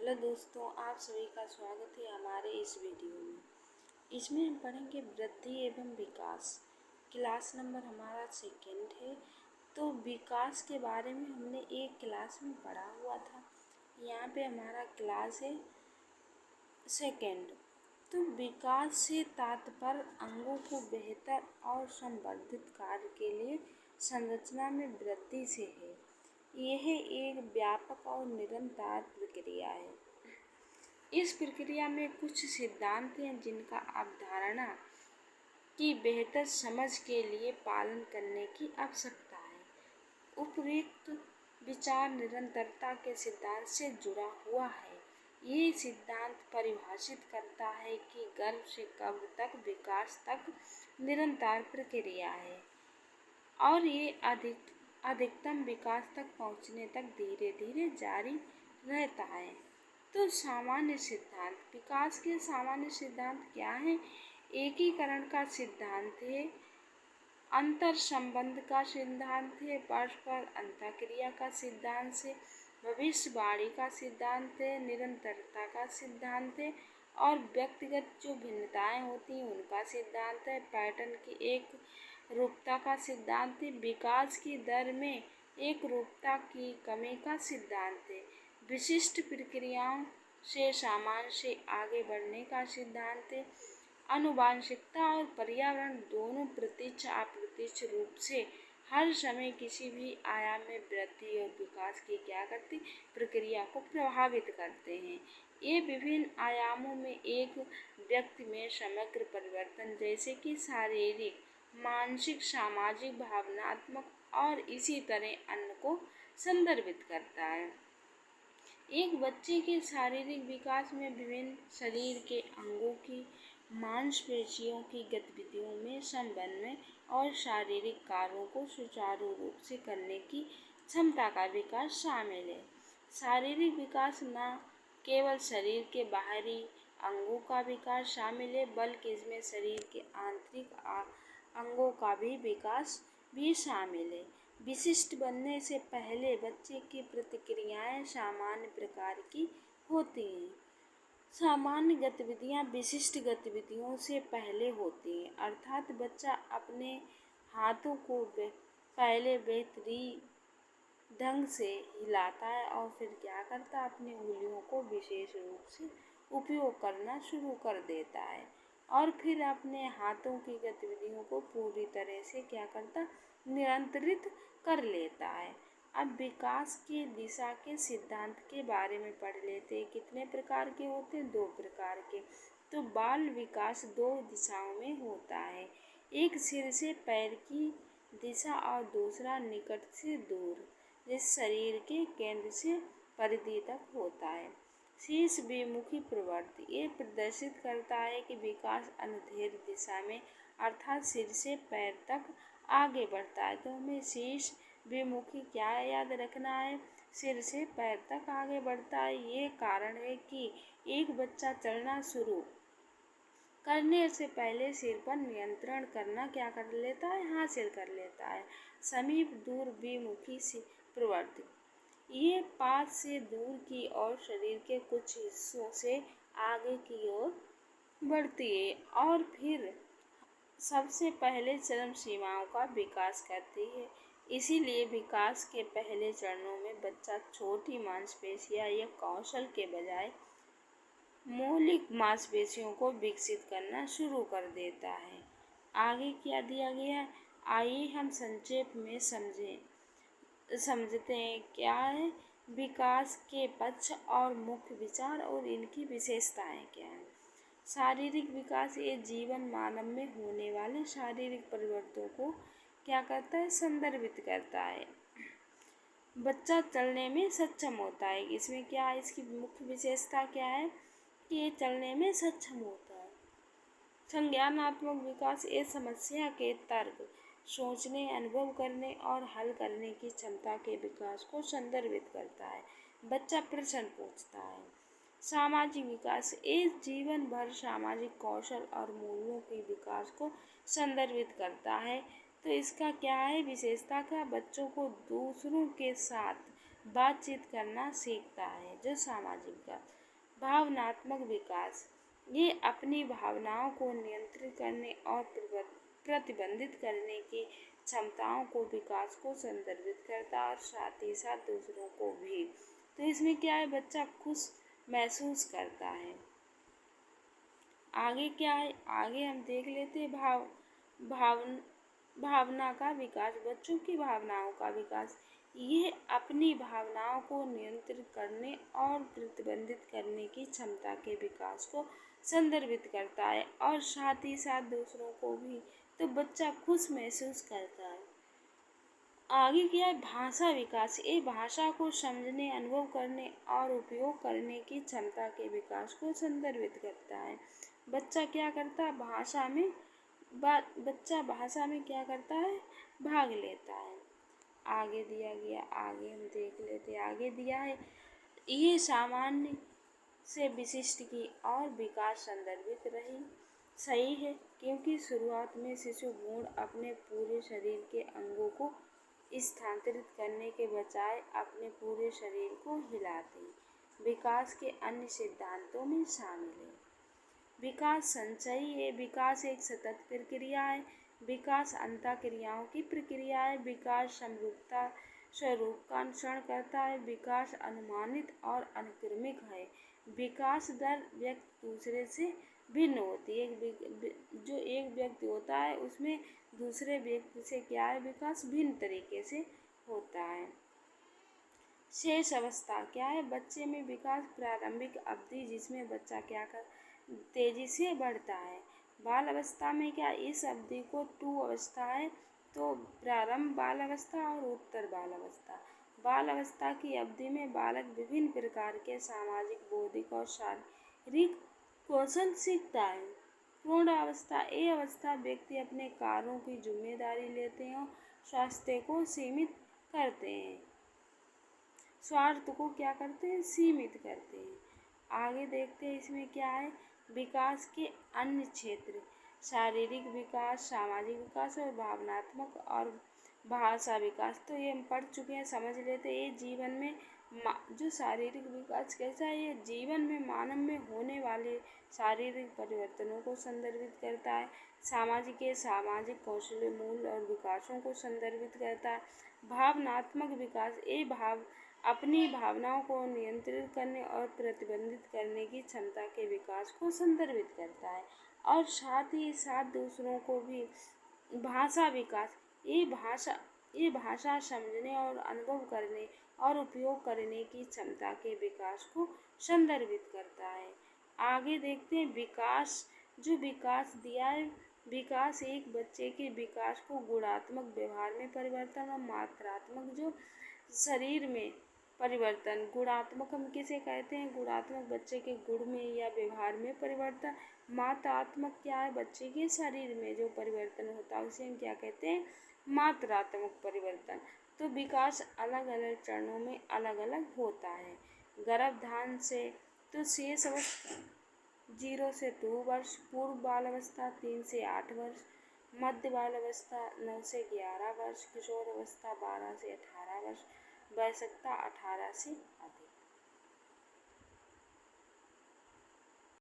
Hello दोस्तों, आप सभी का स्वागत है हमारे इस वीडियो में। इसमें हम पढ़ेंगे वृद्धि एवं विकास। क्लास नंबर हमारा सेकंड है। तो विकास के बारे में हमने एक क्लास में पढ़ा हुआ था। यहाँ पे हमारा क्लास है सेकंड। तो विकास से तात्पर्य अंगों को बेहतर और संवर्धित कार्य के लिए संरचना में वृद्धि से है। यह एक व्यापक और निरंतर प्रक्रिया है। इस प्रक्रिया में कुछ सिद्धांत हैं जिनका अवधारणा की बेहतर समझ के लिए पालन करने की आवश्यकता है। उपयुक्त विचार निरंतरता के सिद्धांत से जुड़ा हुआ है। ये सिद्धांत परिभाषित करता है कि गर्भ से कब तक विकास तक निरंतर प्रक्रिया है और ये अधिकतम विकास तक पहुँचने तक धीरे धीरे जारी रहता है। तो सामान्य सिद्धांत, विकास के सामान्य सिद्धांत क्या हैं? एकीकरण का सिद्धांत है, अंतर संबंध का सिद्धांत है, परस्पर अंतःक्रिया का सिद्धांत है, भविष्यवाणी का सिद्धांत है, निरंतरता का सिद्धांत है और व्यक्तिगत जो भिन्नताएं होती हैं उनका सिद्धांत है, पैटर्न की एक रूपता का सिद्धांत है, विकास की दर में एक रूपता की कमी का सिद्धांत है, विशिष्ट प्रक्रियाओं से सामान्य से आगे बढ़ने का सिद्धांत है, आनुवंशिकता और पर्यावरण दोनों प्रत्यक्ष अप्रत्यक्ष रूप से हर समय किसी भी आयाम में वृद्धि और विकास की क्या करती प्रक्रिया को प्रभावित करते हैं। ये विभिन्न आयामों में एक व्यक्ति में समग्र परिवर्तन जैसे कि शारीरिक, मानसिक, सामाजिक, भावनात्मक और इसी तरह अन्य को संदर्भित करता है। एक बच्चे के शारीरिक विकास में विभिन्न शरीर के अंगों की मांसपेशियों की गतिविधियों में समन्वय और शारीरिक कार्यों को सुचारू रूप से करने की क्षमता का विकास शामिल है। शारीरिक विकास न केवल शरीर के बाहरी अंगों का विकास शामिल है बल्कि इसमें शरीर के आंतरिक अंगों का भी विकास भी शामिल है। विशिष्ट बनने से पहले बच्चे की प्रतिक्रियाएं सामान्य प्रकार की होती हैं। सामान्य गतिविधियां विशिष्ट गतिविधियों से पहले होती हैं, अर्थात बच्चा अपने हाथों को पहले बेहतरीन ढंग से हिलाता है और फिर क्या करता है, अपनी उंगलियों को विशेष रूप से उपयोग करना शुरू कर देता है और फिर अपने हाथों की गतिविधियों को पूरी तरह से क्या करता, नियंत्रित कर लेता है। अब विकास की दिशा के सिद्धांत के बारे में पढ़ लेते हैं। कितने प्रकार के होते हैं? 2 प्रकार के। तो बाल विकास 2 दिशाओं में होता है, एक सिर से पैर की दिशा और दूसरा निकट से दूर जिस शरीर के केंद्र से परिधि तक होता है। शीर्ष विमुखी प्रवृत्ति ये प्रदर्शित करता है कि विकास अनुदैर्ध्य दिशा में अर्थात सिर से पैर तक आगे बढ़ता है। तो हमें शीर्ष विमुखी क्या याद रखना है? सिर से पैर तक आगे बढ़ता है। ये कारण है कि एक बच्चा चलना शुरू करने से पहले सिर पर नियंत्रण करना क्या कर लेता है, हासिल कर लेता है। समीप दूर विमुखी से प्रवृत्ति ये पास से दूर की और शरीर के कुछ हिस्सों से आगे की ओर बढ़ती है और फिर सबसे पहले चरम सीमाओं का विकास करती है। इसीलिए विकास के पहले चरणों में बच्चा छोटी मांसपेशियां या कौशल के बजाय मौलिक मांसपेशियों को विकसित करना शुरू कर देता है। आगे क्या दिया गया है, आइए हम संक्षेप में समझते हैं क्या है विकास के पक्ष और मुख्य विचार और इनकी विशेषताएं क्या हैं। शारीरिक विकास ये जीवन मानव में होने वाले शारीरिक परिवर्तनों को क्या करता है, संदर्भित करता है। बच्चा चलने में सक्षम होता है। इसमें क्या है, इसकी मुख्य विशेषता क्या है कि ये चलने में सक्षम होता है। संज्ञानात्मक विकास ये समस्या के तर्क, सोचने, अनुभव करने और हल करने की क्षमता के विकास को संदर्भित करता है। बच्चा प्रश्न पूछता है। सामाजिक विकास ये जीवन भर सामाजिक कौशल और मूल्यों के विकास को संदर्भित करता है। तो इसका क्या है विशेषता का, बच्चों को दूसरों के साथ बातचीत करना सीखता है जो सामाजिक विकास। भावनात्मक विकास, ये अपनी भावनाओं को नियंत्रित करने और प्रतिबंधित करने की क्षमताओं को विकास को संदर्भित करता है और साथ ही साथ दूसरों को भी। तो इसमें क्या है, बच्चा खुश महसूस करता है। आगे क्या है, आगे हम देख लेते हैं भाव भावना का विकास, बच्चों की भावनाओं का विकास। ये अपनी भावनाओं को नियंत्रित करने और प्रतिबंधित करने की क्षमता के विकास को संदर्भित करता है और साथ ही साथ दूसरों को भी। तो बच्चा खुश महसूस करता है। आगे क्या है, भाषा विकास, ये भाषा को समझने, अनुभव करने और उपयोग करने की क्षमता के विकास को संदर्भित करता है। बच्चा क्या करता है, बच्चा भाषा में क्या करता है, भाग लेता है। आगे दिया गया, आगे हम देख लेते हैं। आगे दिया है, ये सामान्य से विशिष्ट की और विकास संदर्भित रही। सही है, क्योंकि शुरुआत में शिशु भ्रूण अपने पूरे शरीर के अंगों को स्थानांतरित करने के बजाय अपने पूरे शरीर को हिलाते हैं। विकास के अन्य सिद्धांतों में शामिल है विकास संचयी है, विकास एक सतत प्रक्रिया है, विकास अंतःक्रियाओं की प्रक्रिया है, विकास समरूपता स्वरूप का अनुसरण करता है, विकास अनुमानित और अनुक्रमिक है, विकास दर व्यक्ति दूसरे से भिन्न होती है। जो एक व्यक्ति होता है उसमें दूसरे व्यक्ति से क्या है, विकास भिन्न तरीके से होता है। शेष अवस्था क्या है, बच्चे में विकास प्रारंभिक अवधि जिसमें बच्चा क्या कर तेजी से बढ़ता है। बाल अवस्था में क्या, इस अवधि को 2 अवस्था है, तो प्रारंभ बाल अवस्था और उत्तर बाल अवस्था। बाल अवस्था की अवधि में बालक विभिन्न प्रकार के सामाजिक, बौद्धिक और शारीरिक कौशल सीखता है। पूर्ण अवस्था, ये अवस्था व्यक्ति अपने कार्यों की जिम्मेदारी लेते हैं और स्वास्थ्य को सीमित करते हैं, स्वार्थ को क्या करते हैं, सीमित करते हैं। आगे देखते हैं इसमें क्या है, विकास के अन्य क्षेत्र, शारीरिक विकास, सामाजिक विकास और भावनात्मक और भाषा विकास। तो ये हम पढ़ चुके हैं, समझ लेते हैं। ये जीवन में जो शारीरिक विकास कैसा है, ये जीवन में मानव में होने वाले शारीरिक परिवर्तनों को संदर्भित करता है। सामाजिक कौशल, मूल और विकासों को संदर्भित करता है। भावनात्मक विकास, ये अपनी भावनाओं को नियंत्रित करने और प्रतिबंधित करने की क्षमता के विकास को संदर्भित करता है और साथ ही साथ दूसरों को भी। भाषा विकास, ये भाषा समझने और अनुभव करने और उपयोग करने की क्षमता के विकास को संदर्भित करता है। आगे देखते हैं विकास, जो विकास दिया है, विकास एक बच्चे के विकास को गुणात्मक व्यवहार में परिवर्तन और मात्रात्मक जो शरीर में परिवर्तन। गुणात्मक हम किसे कहते हैं, गुणात्मक बच्चे के गुण में या व्यवहार में परिवर्तन। मात्रात्मक क्या है, बच्चे के शरीर में जो परिवर्तन होता है उसे हम क्या कहते हैं, मात्रात्मक परिवर्तन। तो विकास अलग अलग चरणों में अलग अलग होता है। गर्भधारण से तो शेष अवस्था 0 से 2 वर्ष, पूर्व बाल अवस्था 3 से 8 वर्ष, मध्य बाल अवस्था 9 से 11 वर्ष, किशोर अवस्था 12 से 18 वर्ष, वयस्कता 18 से अधिक।